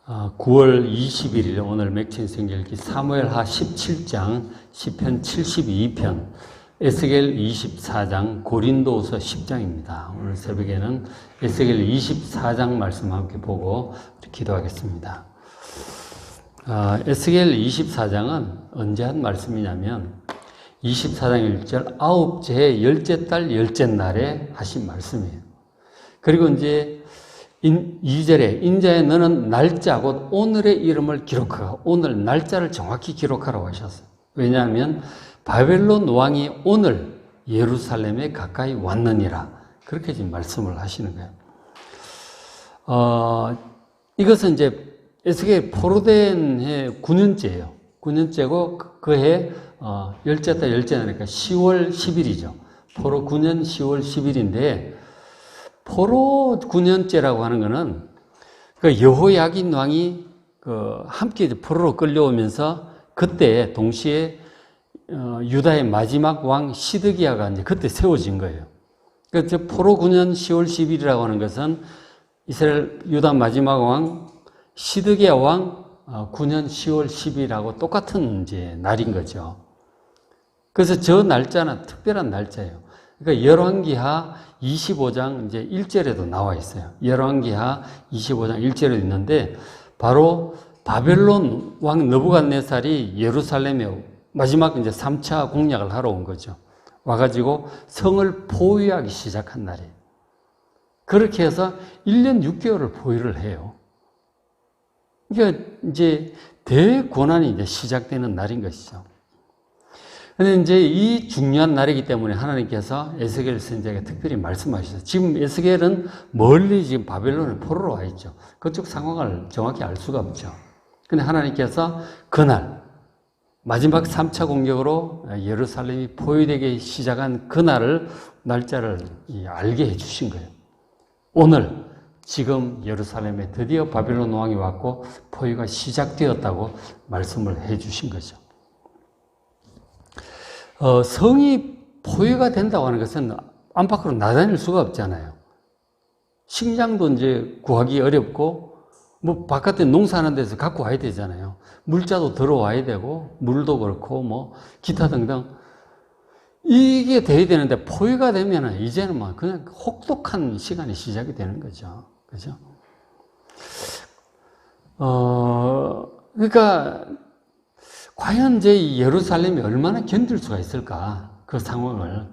9월 21일 오늘 맥힌 성경읽기 사무엘하 17장, 시편 72편, 에스겔 24장, 고린도후서 10장입니다. 오늘 새벽에는 에스겔 24장 말씀 함께 보고 기도하겠습니다. 에스겔 24장은 언제 한 말씀이냐면 24장 1절 아홉째 열째 달 열째 날에 하신 말씀이에요. 그리고 이제 2절에 인자에 너는 날짜 곧 오늘의 이름을 기록하고 오늘 날짜를 정확히 기록하라고 하셨어요. 왜냐하면 바벨론 왕이 오늘 예루살렘에 가까이 왔느니라. 그렇게 지금 말씀을 하시는 거예요. 이것은 이제 에스겔 포로된 해 9년째예요. 9년째고 그 해 열째 달 열째 날이니까 10월 10일이죠. 포로 9년 10월 10일인데 포로 9년째라고 하는 것은 그 여호야긴 왕이 함께 포로로 끌려오면서 그때 동시에 유다의 마지막 왕 시드기야가 이제 그때 세워진 거예요. 그러니까 포로 9년 10월 10일이라고 하는 것은 이스라엘 유다 마지막 왕 시드기야 왕 9년 10월 10일하고 똑같은 이제 날인 거죠. 그래서 저 날짜는 특별한 날짜예요. 그러니까 열왕기하 25장 이제 1절에도 나와 있어요. 열왕기하 25장 1절에도 있는데 바로 바벨론 왕 느부갓네살이 예루살렘에 마지막 이제 3차 공략을 하러 온 거죠. 와가지고 성을 포위하기 시작한 날이에요. 그렇게 해서 1년 6개월을 포위를 해요. 그러니까 이제 대고난이 이제 시작되는 날인 것이죠. 그런데 이제 이 중요한 날이기 때문에 하나님께서 에스겔 선지자에게 특별히 말씀하셨어요. 지금 에스겔은 멀리 지금 바벨론에 포로로 와 있죠. 그쪽 상황을 정확히 알 수가 없죠. 근데 하나님께서 그날 마지막 3차 공격으로 예루살렘이 포위되기 시작한 그날을 날짜를 알게 해주신 거예요. 오늘 지금 예루살렘에 드디어 바벨론 왕이 왔고 포위가 시작되었다고 말씀을 해주신 거죠. 성이 포위가 된다고 하는 것은 안팎으로 나다닐 수가 없잖아요. 식량도 이제 구하기 어렵고, 뭐 바깥에 농사하는 데서 갖고 와야 되잖아요. 물자도 들어와야 되고, 물도 그렇고, 뭐 기타 등등. 이게 돼야 되는데 포위가 되면은 이제는 막 그냥 혹독한 시간이 시작이 되는 거죠. 그죠? 그러니까 과연 이제 예루살렘이 얼마나 견딜 수가 있을까? 그 상황을.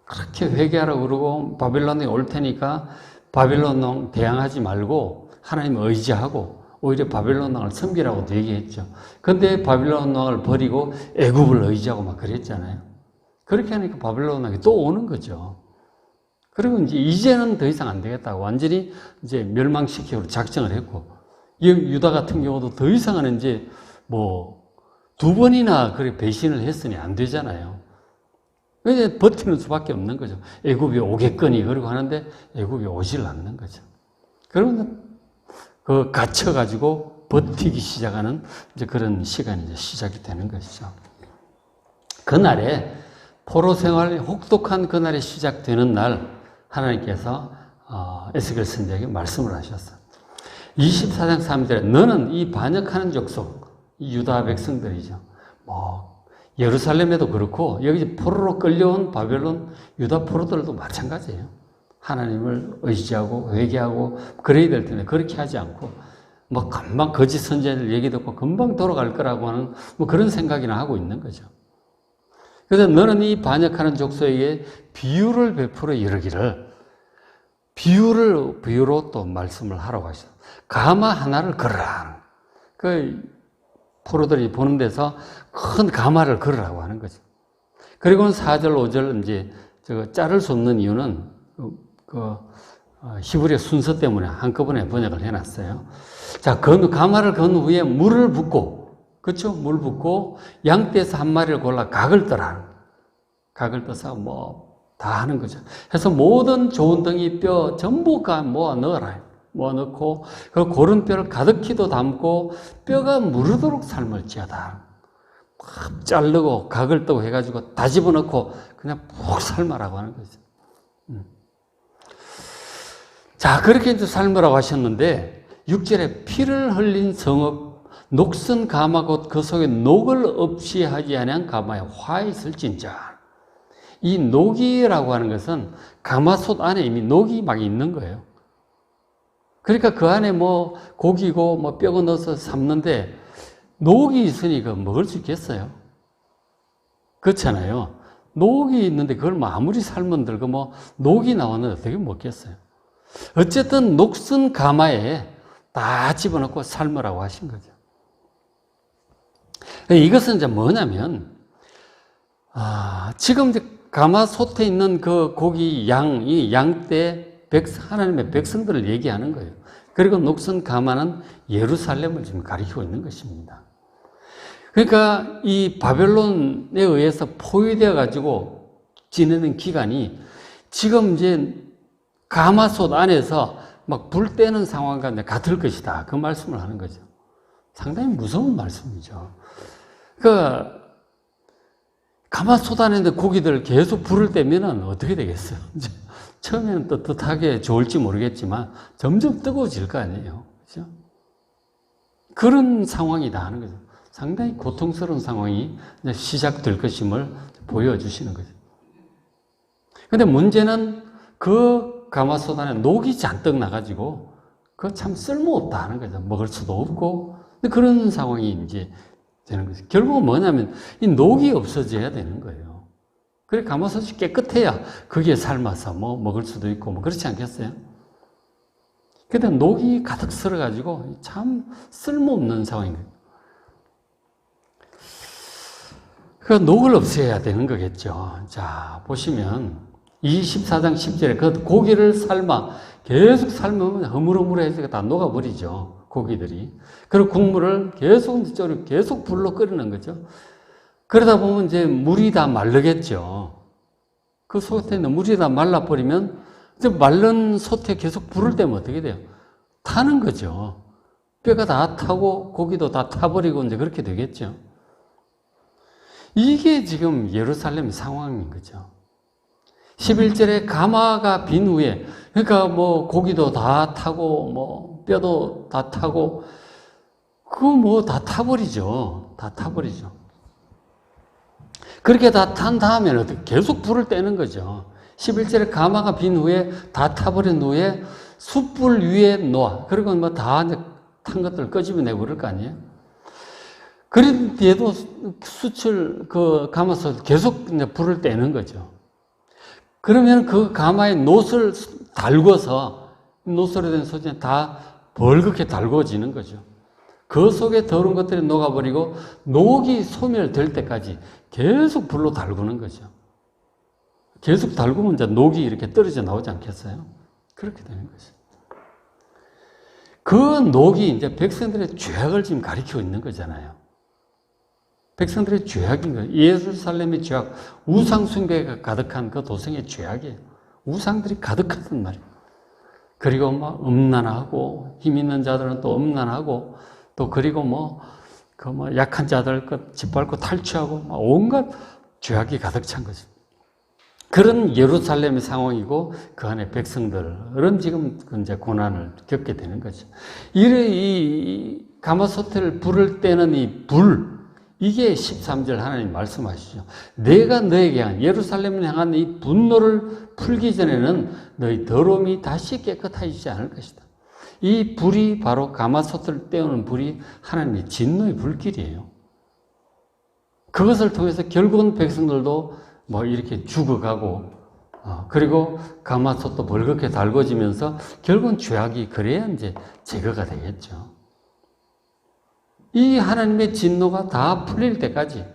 그렇게 회개하라고 그러고 바벨론에 올 테니까 바벨론 왕 대항하지 말고 하나님을 의지하고 오히려 바벨론 왕을 섬기라고도 얘기했죠. 근데 바벨론 왕을 버리고 애굽을 의지하고 막 그랬잖아요. 그렇게 하니까 바벨론 왕이 또 오는 거죠. 그리고 이제는 더 이상 안 되겠다고 완전히 이제 멸망시키기로 작정을 했고 유다 같은 경우도 더 이상은 이제 뭐 2번이나 그렇게 배신을 했으니 안 되잖아요. 그래서 버티는 수밖에 없는 거죠. 애굽이 오겠거니 그러고 하는데 애굽이 오질 않는 거죠. 그러면 그 갇혀가지고 버티기 시작하는 이제 그런 시간이 이제 시작이 되는 것이죠. 그날에 포로 생활이 혹독한 그날이 시작되는 날 하나님께서 에스겔 선지자에게 말씀을 하셨어요. 24장 3절에 너는 이 반역하는 족속 유다 백성들이죠. 뭐 예루살렘에도 그렇고 여기 포로로 끌려온 바벨론 유다 포로들도 마찬가지예요. 하나님을 의지하고 회개하고 그래야 될 텐데 그렇게 하지 않고 뭐 금방 거짓 선지자들 얘기 듣고 금방 돌아갈 거라고 하는 뭐 그런 생각이나 하고 있는 거죠. 그래서 너는 이 반역하는 족속에게 비유를 베풀어 이르기를 비유로 또 말씀을 하라고 하셨어요. 가마 하나를 걸으라. 포로들이 보는 데서 큰 가마를 걸으라고 하는 거죠. 그리고는 4절, 5절 이제 자를 수 없는 이유는 히브리어 순서 때문에 한꺼번에 번역을 해놨어요. 자, 가마를 건 후에 물을 붓고, 그렇죠? 물 붓고 양떼에서 한 마리를 골라 각을 떠라. 각을 떠서 뭐 다 하는 거죠. 해서 모든 좋은 덩이 뼈 전부 모아 넣어라. 모아 넣고 그 고른 뼈를 가득히도 담고 뼈가 무르도록 삶을지어다. 막 자르고 각을 떠고 해가지고 다 집어넣고 그냥 푹 삶으라고 하는 거죠. 자, 그렇게 이제 삶으라고 하셨는데 6절에 피를 흘린 성읍 녹슨 가마 곧 그 속에 녹을 없이 하지 아니한 가마에 화 있을진자. 이 녹이라고 하는 것은 가마솥 안에 이미 녹이 막 있는 거예요. 그러니까 그 안에 뭐 고기고 뭐 뼈고 넣어서 삶는데 녹이 있으니까 먹을 수 있겠어요? 그렇잖아요. 녹이 있는데 그걸 뭐 아무리 삶은들 뭐 녹이 나오는데 어떻게 먹겠어요? 어쨌든 녹슨 가마에 다 집어넣고 삶으라고 하신 거죠. 이것은 이제 뭐냐면, 지금 이제 가마솥에 있는 그 고기 이 양떼 하나님의 백성들을 얘기하는 거예요. 그리고 녹슨 가마는 예루살렘을 지금 가리키고 있는 것입니다. 그러니까 이 바벨론에 의해서 포위되어 가지고 지내는 기간이 지금 이제 가마솥 안에서 막 불 때는 상황과 같을 것이다. 그 말씀을 하는 거죠. 상당히 무서운 말씀이죠. 가마솥 안에 고기들 계속 불을 떼면 어떻게 되겠어요? 처음에는 떳떳하게 좋을지 모르겠지만 점점 뜨거워질 거 아니에요. 그렇죠? 그런 상황이다 하는 거죠. 상당히 고통스러운 상황이 시작될 것임을 보여주시는 거죠. 근데 문제는 그 가마솥 안에 녹이 잔뜩 나가지고 그거 참 쓸모없다 하는 거죠. 먹을 수도 없고. 그런 상황이 이제 되는 거죠. 결국은 뭐냐면 이 녹이 없어져야 되는 거예요. 그래 가마솥이 깨끗해야 거기에 삶아서 뭐 먹을 수도 있고 뭐 그렇지 않겠어요? 근데 녹이 가득 쓸어가지고 참 쓸모없는 상황인 거예요. 그 녹을 없애야 되는 거겠죠. 자, 보시면 24장 10절에 그 고기를 계속 삶으면 허물허물해서 다 녹아버리죠. 고기들이. 그리고 국물을 계속 불로 끓이는 거죠. 그러다 보면 이제 물이 다 마르겠죠. 그 솥에 있는 물이 다 말라버리면 이제 마른 솥에 계속 불을 떼면 어떻게 돼요? 타는 거죠. 뼈가 다 타고 고기도 다 타버리고 이제 그렇게 되겠죠. 이게 지금 예루살렘 상황인 거죠. 11절에 가마가 빈 후에, 그러니까 뭐 고기도 다 타고 뭐 뼈도 다 타고 그거 뭐 다 타버리죠. 다 타버리죠. 그렇게 다 탄 다음에는 어떻게 계속 불을 떼는 거죠. 11절에 가마가 빈 후에 다 타버린 후에 숯불 위에 놓아. 그리고 뭐 다 탄 것들 끄집어내고 그럴 거 아니에요. 그런 뒤에도 그 가마솥 계속 이제 불을 떼는 거죠. 그러면 그 가마에 놋을 달궈서 놋으로 된 솥이 다 벌겋게 달궈지는 거죠. 그 속에 더러운 것들이 녹아버리고 녹이 소멸될 때까지 계속 불로 달구는 거죠. 계속 달구면 이제 녹이 이렇게 떨어져 나오지 않겠어요? 그렇게 되는 거죠. 그 녹이 이제 백성들의 죄악을 지금 가리키고 있는 거잖아요. 백성들의 죄악인 거예요. 예루살렘의 죄악, 우상숭배가 가득한 그 도성의 죄악이에요. 우상들이 가득하단 말이에요. 그리고 막 음란하고, 힘 있는 자들은 또 음란하고, 또 그리고 약한 자들 짓밟고 탈취하고, 온갖 죄악이 가득 찬 거죠. 그런 예루살렘의 상황이고, 그 안에 백성들은 지금 이제 고난을 겪게 되는 거죠. 이 가마솥을 불을 떼는 이 불, 이게 13절 하나님 말씀하시죠. 내가 너에게 한 예루살렘을 향한 이 분노를 풀기 전에는 너희 더러움이 다시 깨끗해지지 않을 것이다. 이 불이 바로 가마솥을 떼우는 불이 하나님의 진노의 불길이에요. 그것을 통해서 결국은 백성들도 이렇게 죽어가고 그리고 가마솥도 벌겋게 달궈지면서 결국은 죄악이 그래야 이제 제거가 되겠죠. 이 하나님의 진노가 다 풀릴 때까지,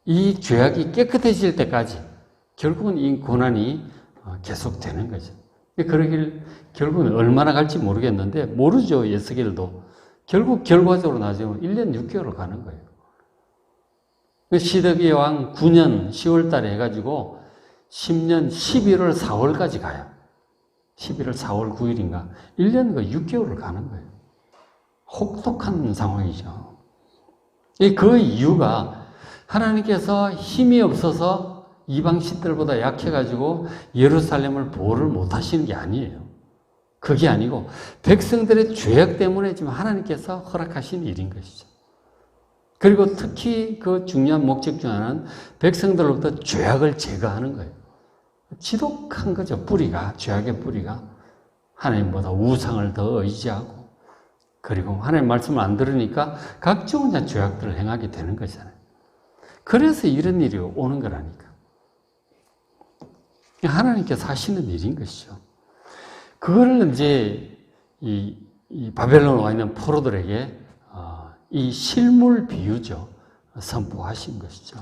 이 죄악이 깨끗해질 때까지 결국은 이 고난이 계속되는 거죠. 그러길 결국은 얼마나 갈지 모르겠는데, 모르죠, 에스겔도. 결국 결과적으로 나중에 1년 6개월을 가는 거예요. 시드기야 왕 9년 10월 달에 해가지고 10년 11월 4월까지 가요. 11월 4월 9일인가. 1년 6개월을 가는 거예요. 혹독한 상황이죠. 그 이유가 하나님께서 힘이 없어서 이방 신들보다 약해가지고 예루살렘을 보호를 못 하시는 게 아니에요. 그게 아니고 백성들의 죄악 때문에 지금 하나님께서 허락하신 일인 것이죠. 그리고 특히 그 중요한 목적 중 하나는 백성들로부터 죄악을 제거하는 거예요. 지독한 거죠. 뿌리가, 죄악의 뿌리가. 하나님보다 우상을 더 의지하고, 그리고 하나님 말씀을 안 들으니까 각종 죄악들을 행하게 되는 거잖아요. 그래서 이런 일이 오는 거라니까. 하나님께서 하시는 일인 것이죠. 그거를 이제 이 바벨론에 와 있는 포로들에게 이 실물 비유죠. 선포하신 것이죠.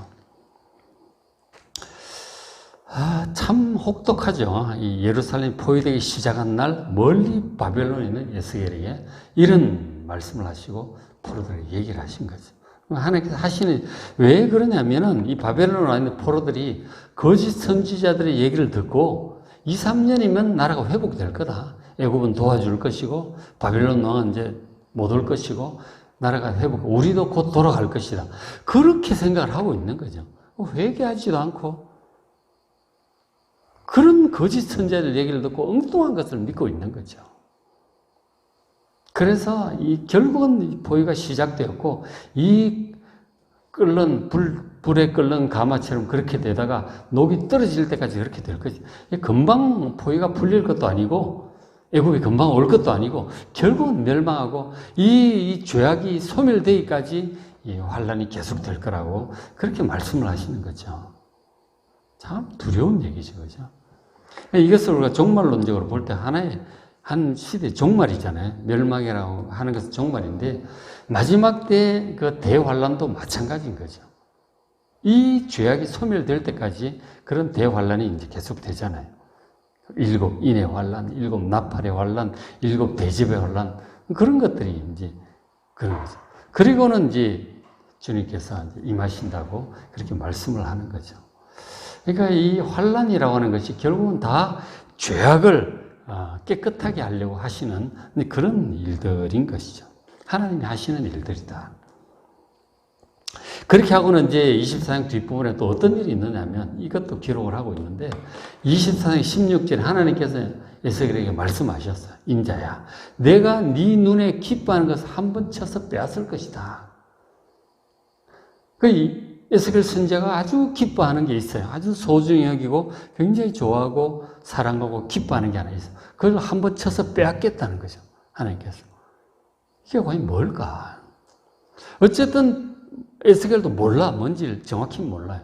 참 혹독하죠. 이 예루살렘이 포위되기 시작한 날 멀리 바벨론에 있는 에스겔에게 이런 말씀을 하시고 포로들에게 얘기를 하신 거죠. 하나님께서 하시는, 왜 그러냐면은 이 바벨론에 와 있는 포로들이 거짓 선지자들의 얘기를 듣고 2, 3년이면 나라가 회복될 거다. 애굽은 도와줄 것이고 바벨론 왕은 이제 못 올 것이고 나라가 회복, 우리도 곧 돌아갈 것이다. 그렇게 생각을 하고 있는 거죠. 회개하지도 않고 그런 거짓 선지자들 얘기를 듣고 엉뚱한 것을 믿고 있는 거죠. 그래서 결국은 포위가 시작되었고, 이 끓는 불에 끓는 가마처럼 그렇게 되다가 녹이 떨어질 때까지 그렇게 될 거지. 금방 포위가 풀릴 것도 아니고, 애굽이 금방 올 것도 아니고, 결국은 멸망하고, 이 죄악이 소멸되기까지 이 환란이 계속될 거라고 그렇게 말씀을 하시는 거죠. 참 두려운 얘기죠, 그죠? 이것을 우리가 종말론적으로 볼 때 하나의 한 시대 종말이잖아요. 멸망이라고 하는 것은 종말인데 마지막 때 그 대환란도 마찬가지인 거죠. 이 죄악이 소멸될 때까지 그런 대환란이 이제 계속 되잖아요. 7 인의 환란, 7 나팔의 환란, 7 대접의 환란, 그런 것들이 이제 그런 거죠. 그리고는 이제 주님께서 임하신다고 그렇게 말씀을 하는 거죠. 그러니까 이 환란이라고 하는 것이 결국은 다 죄악을 깨끗하게 하려고 하시는 그런 일들인 것이죠. 하나님이 하시는 일들이다. 그렇게 하고는 이제 24장 뒷부분에 또 어떤 일이 있느냐면 이것도 기록을 하고 있는데 24장 16절에 하나님께서 에스겔에게 말씀하셨어요. 인자야, 내가 네 눈에 기뻐하는 것을 한 번 쳐서 빼앗을 것이다. 에스겔 선지자가 아주 기뻐하는 게 있어요. 아주 소중히 여기고 굉장히 좋아하고 사랑하고 기뻐하는 게 하나 있어요. 그걸 한번 쳐서 빼앗겠다는 거죠. 하나님께서. 이게 과연 뭘까? 어쨌든 에스겔도 몰라. 뭔지 정확히 몰라요.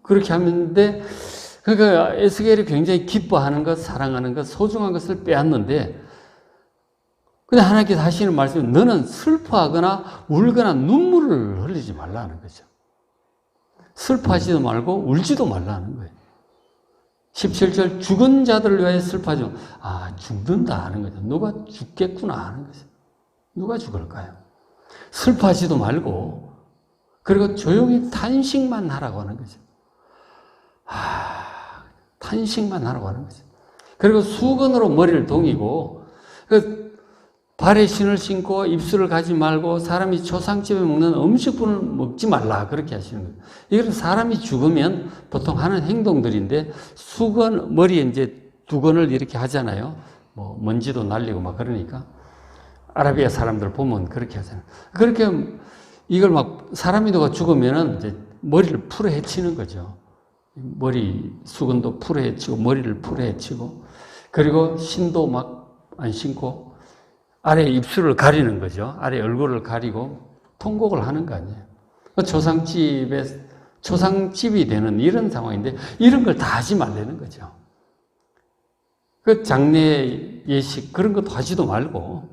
그렇게 하는데, 그러니까 에스겔이 굉장히 기뻐하는 것, 사랑하는 것, 소중한 것을 빼앗는데, 근데 하나님께서 하시는 말씀은 너는 슬퍼하거나 울거나 눈물을 흘리지 말라는 거죠. 슬퍼하지도 말고 울지도 말라는 거예요. 17절 죽은 자들을 위하여 슬퍼하지 마. 죽는다 하는 거죠. 누가 죽겠구나 하는 거죠. 누가 죽을까요? 슬퍼하지도 말고 그리고 조용히 탄식만 하라고 하는 거죠. 탄식만 하라고 하는 거죠. 그리고 수건으로 머리를 동이고 발에 신을 신고 입술을 가지 말고 사람이 초상집에 먹는 음식분을 먹지 말라 그렇게 하시는 거예요. 이건 사람이 죽으면 보통 하는 행동들인데 수건 머리에 이제 두건을 이렇게 하잖아요. 뭐 먼지도 날리고 막 그러니까 아라비아 사람들 보면 그렇게 하잖아요. 그렇게 이걸 막 사람이 누가 죽으면은 이제 머리를 풀어 헤치는 거죠. 머리 수건도 풀어 헤치고 머리를 풀어 헤치고 그리고 신도 막 안 신고 아래 입술을 가리는 거죠. 아래 얼굴을 가리고 통곡을 하는 거 아니에요. 초상집이 되는 이런 상황인데 이런 걸 다 하지 말라는 거죠. 그 장례 예식 그런 것도 하지도 말고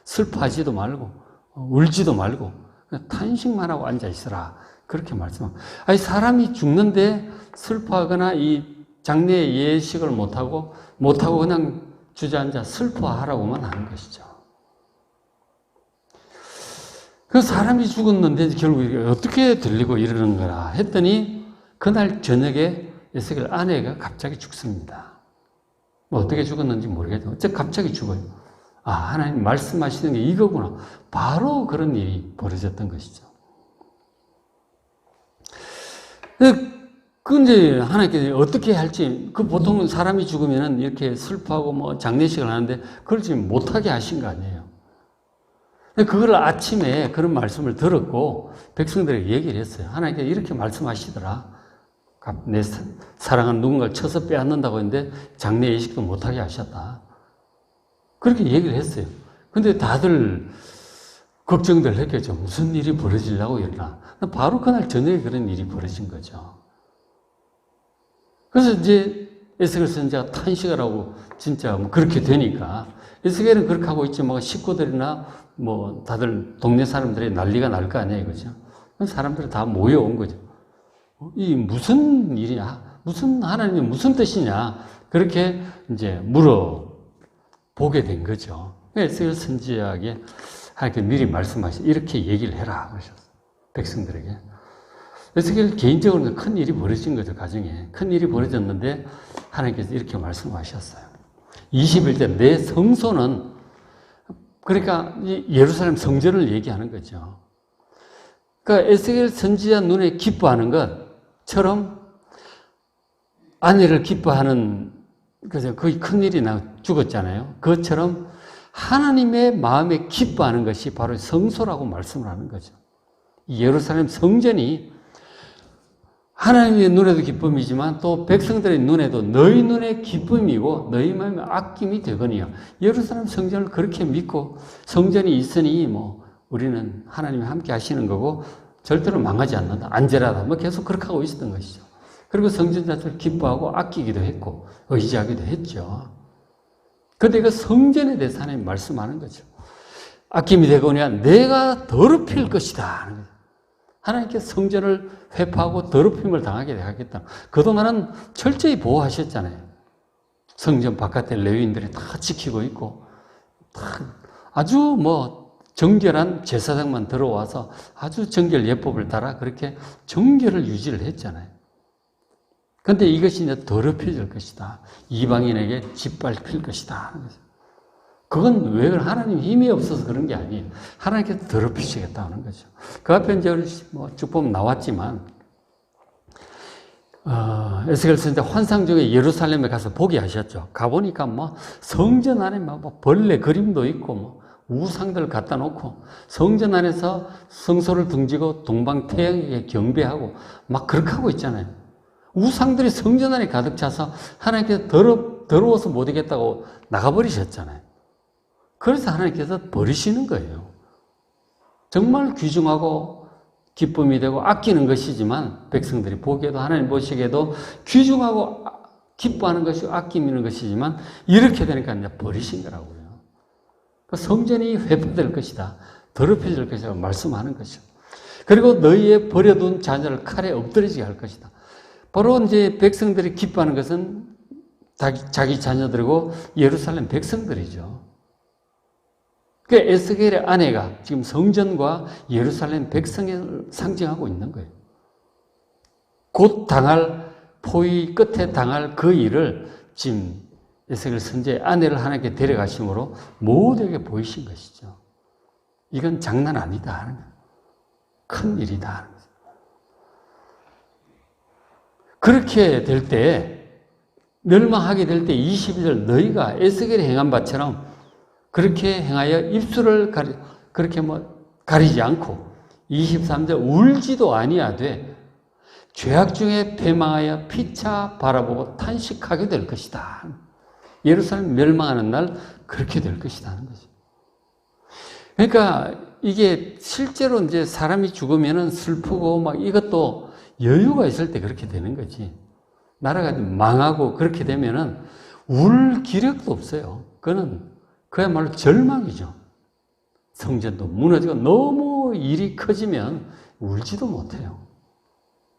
슬퍼하지도 말고 울지도 말고 그냥 탄식만 하고 앉아 있어라. 그렇게 말씀합니다. 아니 사람이 죽는데 슬퍼하거나 이 장례 예식을 못하고 그냥 주저앉아 슬퍼하라고만 하는 것이죠. 그 사람이 죽었는데 결국 어떻게 들리고 이러는 거라 했더니 그날 저녁에 에스겔 아내가 갑자기 죽습니다. 뭐 어떻게 죽었는지 모르겠지만 어째 갑자기 죽어요. 하나님 말씀하시는 게 이거구나. 바로 그런 일이 벌어졌던 것이죠. 근데 하나님께서 어떻게 할지, 그 보통은 사람이 죽으면은 이렇게 슬퍼하고 뭐 장례식을 하는데 그걸 지금 못하게 하신 거 아니에요. 그걸 아침에 그런 말씀을 들었고 백성들에게 얘기를 했어요. 하나님께서 이렇게 말씀하시더라. 내 사랑하는 누군가를 쳐서 빼앗는다고 했는데 장례 예식도 못하게 하셨다. 그렇게 얘기를 했어요. 근데 다들 걱정들 했겠죠. 무슨 일이 벌어지려고 이러나. 바로 그날 저녁에 그런 일이 벌어진 거죠. 그래서 이제 에스겔 선지자가 탄식을 하고 진짜 뭐 그렇게 되니까 에스겔은 그렇게 하고 있지만 식구들이나 뭐 다들 동네 사람들이 난리가 날 거 아니에요. 그죠? 사람들이 다 모여온 거죠. 이 무슨 일이냐? 무슨 하나님이 무슨 뜻이냐? 그렇게 이제 물어보게 된 거죠. 에스겔 선지자에게 하나님께 미리 말씀하시 이렇게 얘기를 해라 그러셨어요. 백성들에게. 에스겔 개인적으로는 큰 일이 벌어진 거죠. 가정에. 큰 일이 벌어졌는데 하나님께서 이렇게 말씀하셨어요. 21절 내 성소는 그러니까 예루살렘 성전을 얘기하는 거죠. 그러니까 에스겔 선지자 눈에 기뻐하는 것처럼 아내를 기뻐하는 그죠? 거의 큰 일이 죽었잖아요. 그것처럼 하나님의 마음에 기뻐하는 것이 바로 성소라고 말씀을 하는 거죠. 예루살렘 성전이 하나님의 눈에도 기쁨이지만 또 백성들의 눈에도 너희 눈에 기쁨이고 너희 마음에 아낌이 되거니와 예루살렘 성전을 그렇게 믿고 성전이 있으니 뭐 우리는 하나님이 함께 하시는 거고 절대로 망하지 않는다. 안전하다. 뭐 계속 그렇게 하고 있었던 것이죠. 그리고 성전 자체를 기뻐하고 아끼기도 했고 의지하기도 했죠. 그런데 그 성전에 대해서 하나님 말씀하는 거죠. 아낌이 되거니와 내가 더럽힐 것이다. 하나님께서 성전을 회파하고 더럽힘을 당하게 하겠다. 그동안은 철저히 보호하셨잖아요. 성전 바깥에 레위인들이 다 지키고 있고, 아주 뭐 정결한 제사장만 들어와서 아주 정결 예법을 따라 그렇게 정결을 유지를 했잖아요. 그런데 이것이 이제 더럽혀질 것이다. 이방인에게 짓밟힐 것이다. 그건 왜 하나님 힘이 없어서 그런 게 아니에요. 하나님께서 더럽히시겠다는 거죠. 그 앞에 이제 뭐 쭉 보면 나왔지만, 에스겔 선지자 환상 중에 예루살렘에 가서 보게 하셨죠. 가보니까 뭐 성전 안에 뭐 벌레 그림도 있고 뭐 우상들 갖다 놓고 성전 안에서 성소를 등지고 동방 태양에게 경배하고 막 그렇게 하고 있잖아요. 우상들이 성전 안에 가득 차서 하나님께서 더러워서 못 이겠다고 나가버리셨잖아요. 그래서 하나님께서 버리시는 거예요. 정말 귀중하고 기쁨이 되고 아끼는 것이지만 백성들이 보기에도 하나님 보시기에도 귀중하고 기뻐하는 것이고 아끼는 것이지만 이렇게 되니까 이제 버리신 거라고요. 성전이 회포될 것이다. 더럽혀질 것이라고 말씀하는 거죠. 그리고 너희의 버려둔 자녀를 칼에 엎드리게 할 것이다. 바로 이제 백성들이 기뻐하는 것은 자기 자녀들이고 예루살렘 백성들이죠. 그 에스겔의 아내가 지금 성전과 예루살렘 백성을 상징하고 있는 거예요. 곧 당할 포위 끝에 당할 그 일을 지금 에스겔 선지자의 아내를 하나님께 데려가심으로 모두에게 보이신 것이죠. 이건 장난 아니다. 큰 일이다. 그렇게 될 때, 멸망하게 될 때 22절 너희가 에스겔이 행한 바처럼 그렇게 행하여 입술을 그렇게 가리지 않고 23절 울지도 아니하되 죄악 중에 패망하여 피차 바라보고 탄식하게 될 것이다. 예루살렘 멸망하는 날 그렇게 될 것이다 하는 거죠. 그러니까 이게 실제로 이제 사람이 죽으면은 슬프고 막 이것도 여유가 있을 때 그렇게 되는 거지. 나라가 망하고 그렇게 되면은 울 기력도 없어요. 그야말로 절망이죠. 성전도 무너지고 너무 일이 커지면 울지도 못해요.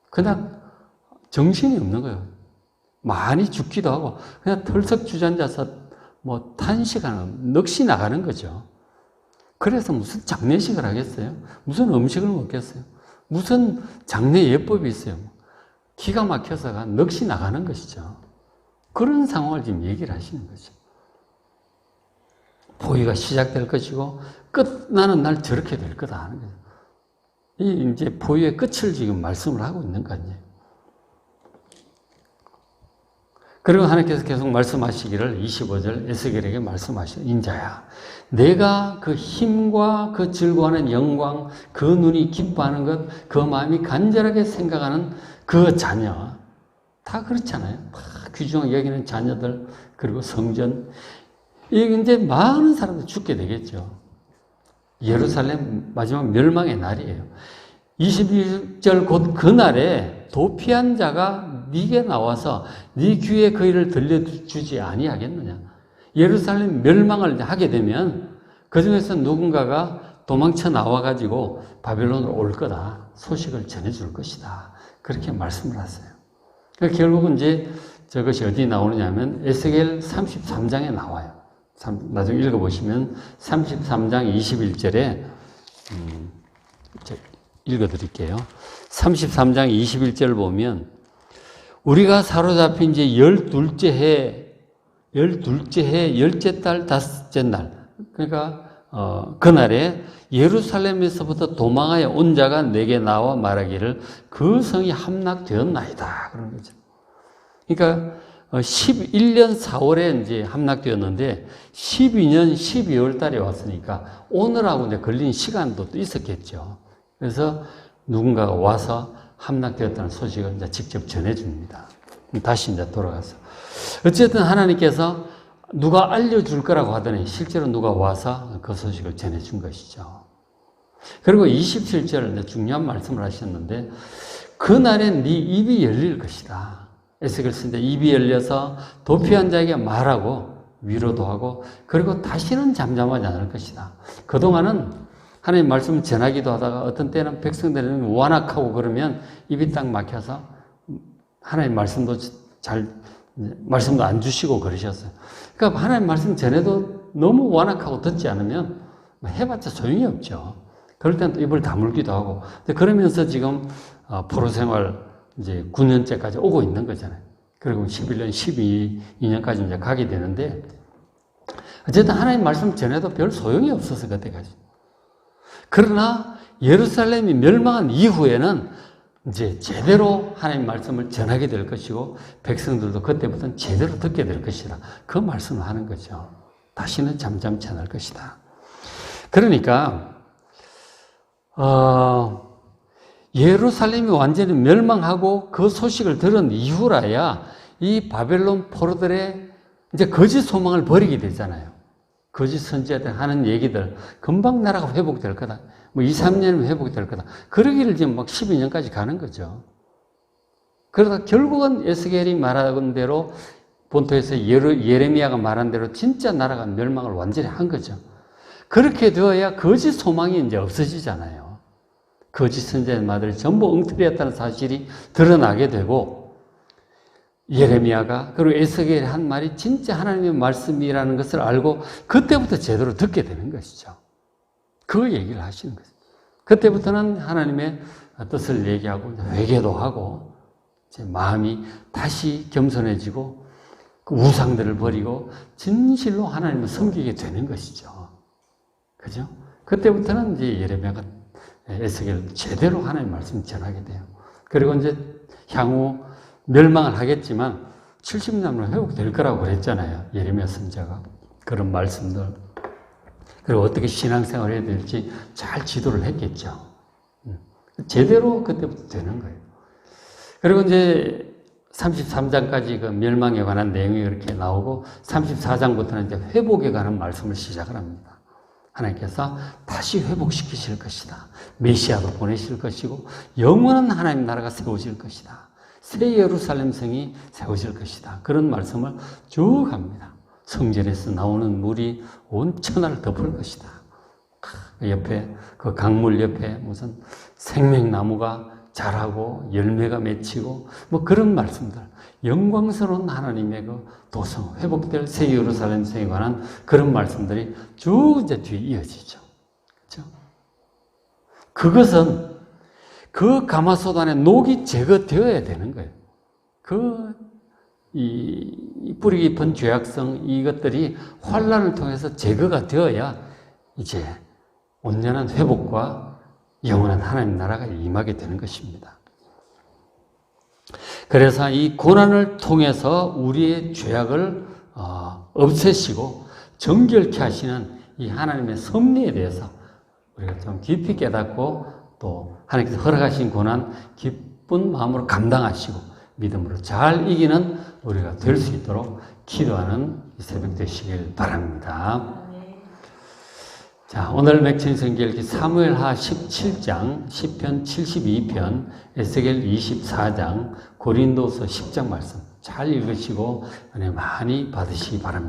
그냥 정신이 없는 거예요. 많이 죽기도 하고 그냥 털썩 주저앉아서 뭐 탄식하는, 넋이 나가는 거죠. 그래서 무슨 장례식을 하겠어요? 무슨 음식을 먹겠어요? 무슨 장례 예법이 있어요? 기가 막혀서가 넋이 나가는 것이죠. 그런 상황을 지금 얘기를 하시는 거죠. 포위가 시작될 것이고 끝나는 날 저렇게 될 거다 하는 거죠. 이 이제 포위의 끝을 지금 말씀을 하고 있는 거 아니에요. 그리고 하나님께서 계속 말씀하시기를 25절 에스겔에게 말씀하시죠. 인자야, 내가 그 힘과 그 즐거워하는 영광, 그 눈이 기뻐하는 것, 그 마음이 간절하게 생각하는 그 자녀, 다 그렇잖아요. 막 귀중하게 여기는 자녀들, 그리고 성전, 이게 이제 많은 사람들 죽게 되겠죠. 예루살렘 마지막 멸망의 날이에요. 21절 곧 그날에 도피한 자가 네게 나와서 네 귀에 그 일을 들려주지 아니하겠느냐. 예루살렘 멸망을 하게 되면 그 중에서 누군가가 도망쳐 나와가지고 바벨론으로 올 거다. 소식을 전해줄 것이다. 그렇게 말씀을 하세요. 그러니까 결국은 이제 저것이 어디 나오느냐면 에스겔 33장에 나와요. 나중에 읽어보시면 33장 21절에 읽어드릴게요. 33장 21절 보면 우리가 사로잡힌 지 12째 해, 12째 달, 5째 날. 그러니까, 그날에 예루살렘에서부터 도망하여 온 자가 내게 나와 말하기를 그 성이 함락되었나이다. 그런 거죠. 그러니까, 11년 4월에 이제 함락되었는데, 12년 12월 달에 왔으니까, 오늘하고 이제 걸린 시간도 또 있었겠죠. 그래서 누군가가 와서 함락되었다는 소식을 이제 직접 전해줍니다. 다시 이제 돌아가서. 어쨌든 하나님께서 누가 알려줄 거라고 하더니 실제로 누가 와서 그 소식을 전해준 것이죠. 그리고 27절 중요한 말씀을 하셨는데 그날엔 네 입이 열릴 것이다. 에스겔 쓰는데 입이 열려서 도피한 자에게 말하고 위로도 하고 그리고 다시는 잠잠하지 않을 것이다. 그동안은 하나님 말씀을 전하기도 하다가 어떤 때는 백성들은 완악하고 그러면 입이 딱 막혀서 하나님 말씀도 말씀도 안 주시고 그러셨어요. 그러니까 하나님 말씀 전해도 너무 완악하고 듣지 않으면 해봤자 소용이 없죠. 그럴 때는 또 입을 다물기도 하고. 그러면서 지금 포로 생활 이제 9년째까지 오고 있는 거잖아요. 그리고 11년, 12년까지 이제 가게 되는데 어쨌든 하나님 말씀 전해도 별 소용이 없어서 그때까지. 그러나 예루살렘이 멸망한 이후에는 이제 제대로 하나님 말씀을 전하게 될 것이고 백성들도 그때부터는 제대로 듣게 될 것이다. 그 말씀을 하는 거죠. 다시는 잠잠치 않을 것이다. 그러니까 예루살렘이 완전히 멸망하고 그 소식을 들은 이후라야 이 바벨론 포로들의 이제 거짓 소망을 버리게 되잖아요. 거짓 선지자들 하는 얘기들 금방 나라가 회복될 거다. 뭐 2, 3년이면 회복될 거다. 그러기를 지금 막 12년까지 가는 거죠. 그러다 결국은 에스겔이 말한 대로 본토에서 예레미야가 말한 대로 진짜 나라가 멸망을 완전히 한 거죠. 그렇게 되어야 거짓 소망이 이제 없어지잖아요. 거짓 선지자들이 전부 엉터리였다는 사실이 드러나게 되고 예레미야가 그리고 에스겔이 한 말이 진짜 하나님의 말씀이라는 것을 알고 그때부터 제대로 듣게 되는 것이죠. 그 얘기를 하시는 거죠. 그때부터는 하나님의 뜻을 얘기하고 회개도 하고 제 마음이 다시 겸손해지고 그 우상들을 버리고 진실로 하나님을 섬기게 되는 것이죠. 그죠? 그때부터는 이제 예레미야가 에스겔 제대로 하나님의 말씀을 전하게 돼요. 그리고 이제 향후 멸망을 하겠지만 70년으로 회복될 거라고 그랬잖아요. 예레미야 선지자가. 그런 말씀들. 그리고 어떻게 신앙생활을 해야 될지 잘 지도를 했겠죠. 제대로 그때부터 되는 거예요. 그리고 이제 33장까지 그 멸망에 관한 내용이 이렇게 나오고 34장부터는 이제 회복에 관한 말씀을 시작을 합니다. 하나님께서 다시 회복시키실 것이다. 메시아도 보내실 것이고 영원한 하나님 나라가 세워질 것이다. 새 예루살렘 성이 세워질 것이다. 그런 말씀을 쭉 합니다. 성전에서 나오는 물이 온 천하를 덮을 것이다. 그 옆에 그 강물 옆에 무슨 생명나무가 자라고 열매가 맺히고 뭐 그런 말씀들. 영광스러운 하나님의 그 도성, 회복될 새 예루살렘 성에 관한 그런 말씀들이 쭉 이제 뒤에 이어지죠. 그렇죠? 그것은 그 가마솥 안에 녹이 제거되어야 되는 거예요. 이 뿌리 깊은 죄악성 이것들이 환란을 통해서 제거가 되어야 이제 온전한 회복과 영원한 하나님 나라가 임하게 되는 것입니다. 그래서 이 고난을 통해서 우리의 죄악을 없애시고 정결케 하시는 이 하나님의 섭리에 대해서 우리가 좀 깊이 깨닫고 또 하나님께서 허락하신 고난 기쁜 마음으로 감당하시고 믿음으로 잘 이기는 우리가 될 수 있도록 기도하는 이 새벽 되시길 바랍니다. 자, 오늘 맺힌 성경기 사무엘하 17장, 시편 72편, 에스겔 24장, 고린도서 10장 말씀 잘 읽으시고 은혜 많이 받으시기 바랍니다.